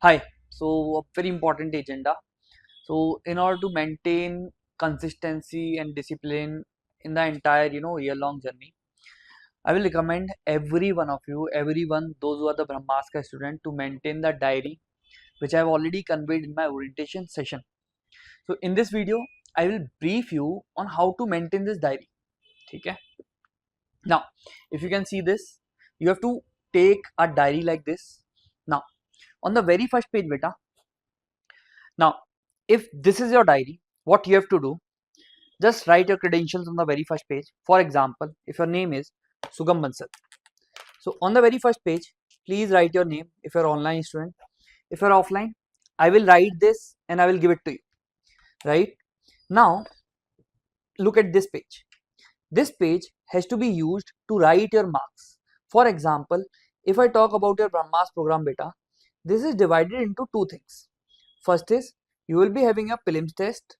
Hi. So a very important agenda. So in order to maintain consistency and discipline in the entire year-long journey, I will recommend every one of you, everyone, those who are the Brahmaska student, to maintain the diary which I have already conveyed in my orientation session. So in this video, I will brief you on how to maintain this diary. Okay. Now, if you can see this, you have to take a diary like this. Now, on the very first page, beta. Now, if this is your diary, what you have to do, just write your credentials on the very first page. For example, if your name is Sugam Bansal, so on the very first page, please write your name if you're online student. If you're offline, I will write this and I will give it to you. Right now, look at this page. This page has to be used to write your marks. For example, if I talk about your Brahmas program beta, this is divided into two things. First is you will be having a prelims test,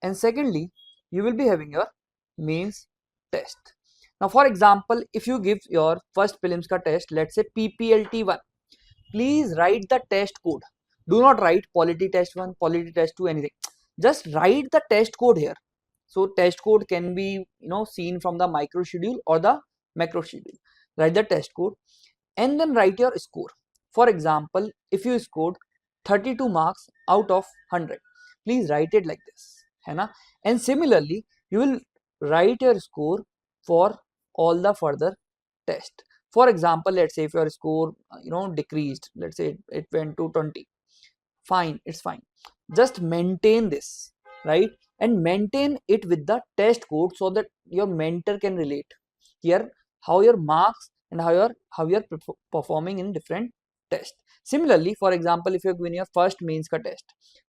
and secondly you will be having your mains test. Now for example, if you give your first prelims ka test, let's say PPLT1, please write the test code. Do not write polity test 1, polity test 2, anything. Just write the test code here. So test code can be seen from the micro schedule or the macro schedule. Write the test code and then write your score. For example, if you scored 32 marks out of 100, please write it like this, है ना? And similarly, you will write your score for all the further test. For example, let's say if your score decreased, let's say it went to 20, fine, it's fine. Just maintain this, right? And maintain it with the test code so that your mentor can relate here how your marks and how you're performing in different tests. Similarly, for example, if you're given your first mains ka test,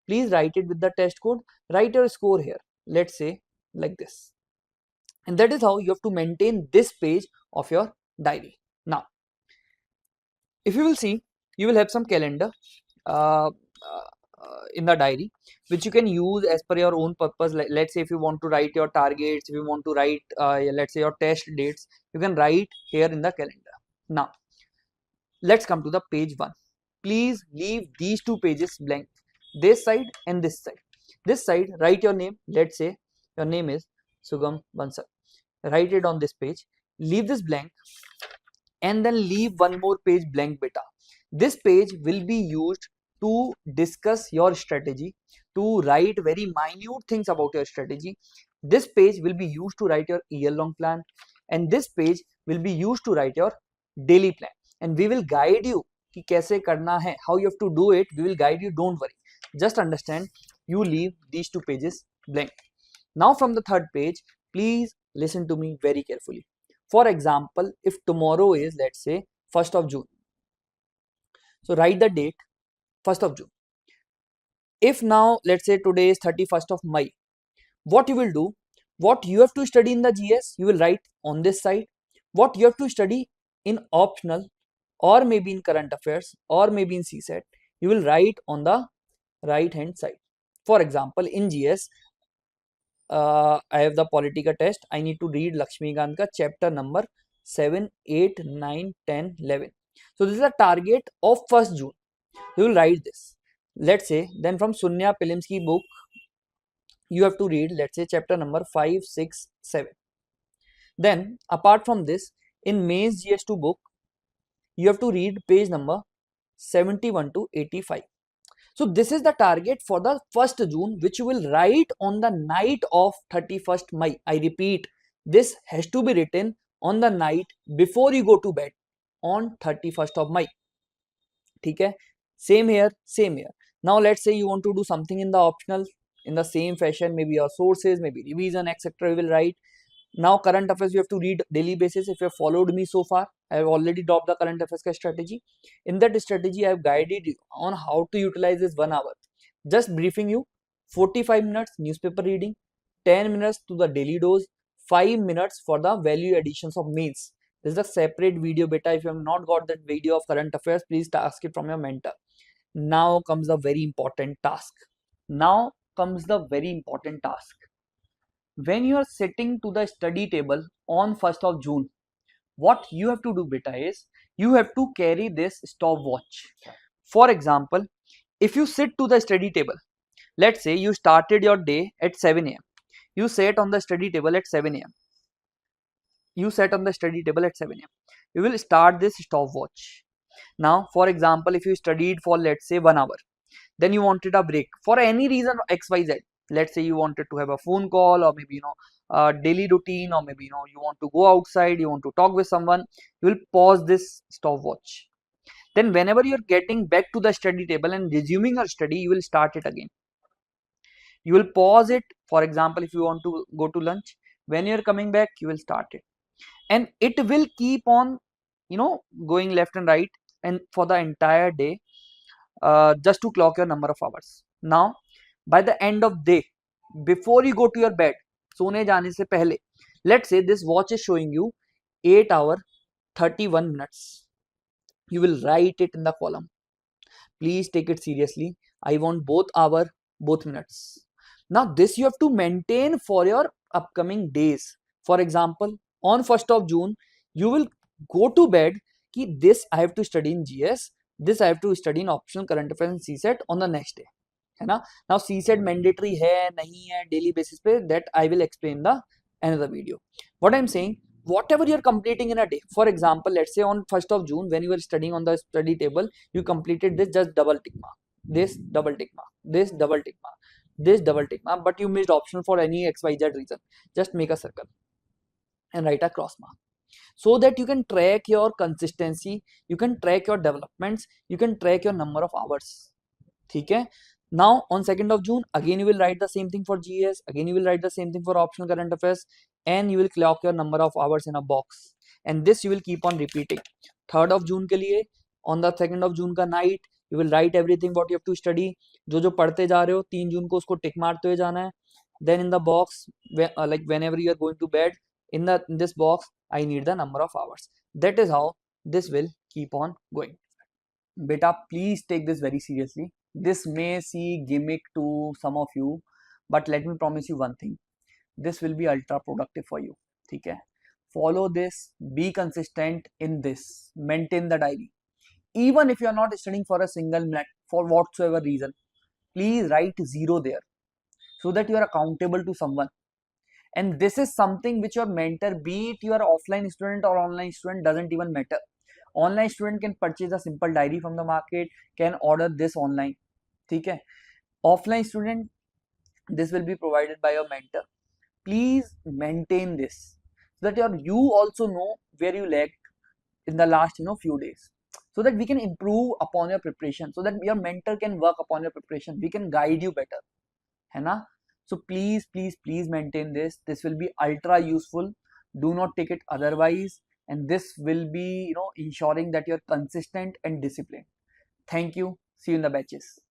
please write it with the test code. Write your score here, let's say like this. And that is how you have to maintain this page of your diary. Now, if you will see, you will have some calendar uh, in the diary which you can use as per your own purpose. Like, let's say if you want to write your targets, if you want to write let's say your test dates, you can write here in the calendar. Now let's come to the page 1. Please leave these two pages blank, this side and this side. This side write your name, let's say your name is Sugam Bansal. Write it on this page, leave this blank, and then leave one more page blank beta. This page will be used to discuss your strategy, to write very minute things about your strategy. This page will be used to write your year-long plan, and this page will be used to write your daily plan. And we will guide you कि कैसे करना है, how you have to do it. We will guide you, don't worry. Just understand, you leave these two pages blank. Now from the third page, please listen to me very carefully. For example, if tomorrow is, let's say, 1st of June, so write the date 1st of June. If now, let's say today is 31st of May, what you will do, what you have to study in the GS, you will write on this side. What you have to study in optional or maybe in current affairs or maybe in CSET, you will write on the right hand side. For example, in GS, I have the Politica test. I need to read Lakshmikant ka chapter number 7, 8, 9, 10, 11. So this is a target of 1st June. You will write this. Let's say then from Sunya Prelims ki book, you have to read, let's say, chapter number 5, 6, 7. Then apart from this, in Mains GS2 book, you have to read page number 71 to 85. So this is the target for the 1st June, which you will write on the night of 31st May. I repeat, this has to be written on the night before you go to bed on 31st of May. Okay? Same here, same here. Now let's say you want to do something in the optional in the same fashion, maybe your sources, maybe revision, etc. You will write. Now current affairs you have to read daily basis. If you have followed me so far, I have already dropped the current affairs strategy. In that strategy, I have guided you on how to utilize this 1 hour. Just briefing you, 45 minutes newspaper reading, 10 minutes to the daily dose, 5 minutes for the value additions of mains. This is a separate video beta. If you have not got that video of current affairs, please ask it from your mentor. Now comes the very important task. Now comes the very important task. When you are sitting to the study table on 1st of June, what you have to do beta is you have to carry this stopwatch. For example, if you sit to the study table, let's say you started your day at 7 a.m. You sat on the study table at 7 a.m. You sat on the study table at 7 a.m. You will start this stopwatch. Now, for example, if you studied for let's say 1 hour, then you wanted a break for any reason XYZ. Let's say you wanted to have a phone call, or maybe a daily routine, or maybe you want to go outside, you want to talk with someone. You will pause this stopwatch. Then whenever you're getting back to the study table and resuming your study, you will start it again. You will pause it. For example, if you want to go to lunch, when you're coming back, you will start it, and it will keep on going left and right, and for the entire day, just to clock your number of hours. Now, by the end of day, before you go to your bed, सोने जाने से पहले, let's say this watch is showing you 8 hour 31 minutes. You will write it in the column. Please take it seriously. I want both hour, both minutes. Now this you have to maintain for your upcoming days. For example, on 1st of June, you will go to bed कि this I have to study in GS, this I have to study in optional current affairs and CSET on the next day, है ना. Now CSET mandatory है नहीं है daily basis पे, that I will explain the another video. What I'm saying, whatever you're completing in a day, for example, let's say on 1st of June, when you were studying on the study table, you completed this, just double tick mark, this double tick mark, this double tick mark, this double tick mark, but you missed optional for any XYZ reason, just make a circle and write a cross mark, so that you can track your consistency, you can track your developments, you can track your number of hours. ठीक है. Now on 2nd of June, again you will write the same thing for GS, again you will write the same thing for optional current affairs, and you will clock your number of hours in a box, and this you will keep on repeating. 3rd of June के लिए, on the 2nd of June का night, you will write everything what you have to study. जो जो पढ़ते जा रहे हो 3 जून को उसको टिक मारते हुए जाना है. Then in the box, like whenever you are going to bed, in this box I need the number of hours. That is how this will keep on going. Beta, please take this very seriously. This may seem gimmick to some of you, but let me promise you one thing. This will be ultra productive for you. ठीक है? Follow this, be consistent in this, maintain the diary. Even if you are not studying for a single minute, for whatsoever reason, please write 0 there, so that you are accountable to someone. And this is something which your mentor, be it you are offline student or online student, doesn't even matter. Online student can purchase a simple diary from the market, can order this online. ठीक है. Offline student, this will be provided by your mentor. Please maintain this, so that you also know where you lagged in the last few days, so that we can improve upon your preparation, so that your mentor can work upon your preparation, we can guide you better, है ना. So please, please, please maintain this. This will be ultra useful. Do not take it otherwise, and this will be ensuring that you're consistent and disciplined. Thank you. See you in the batches.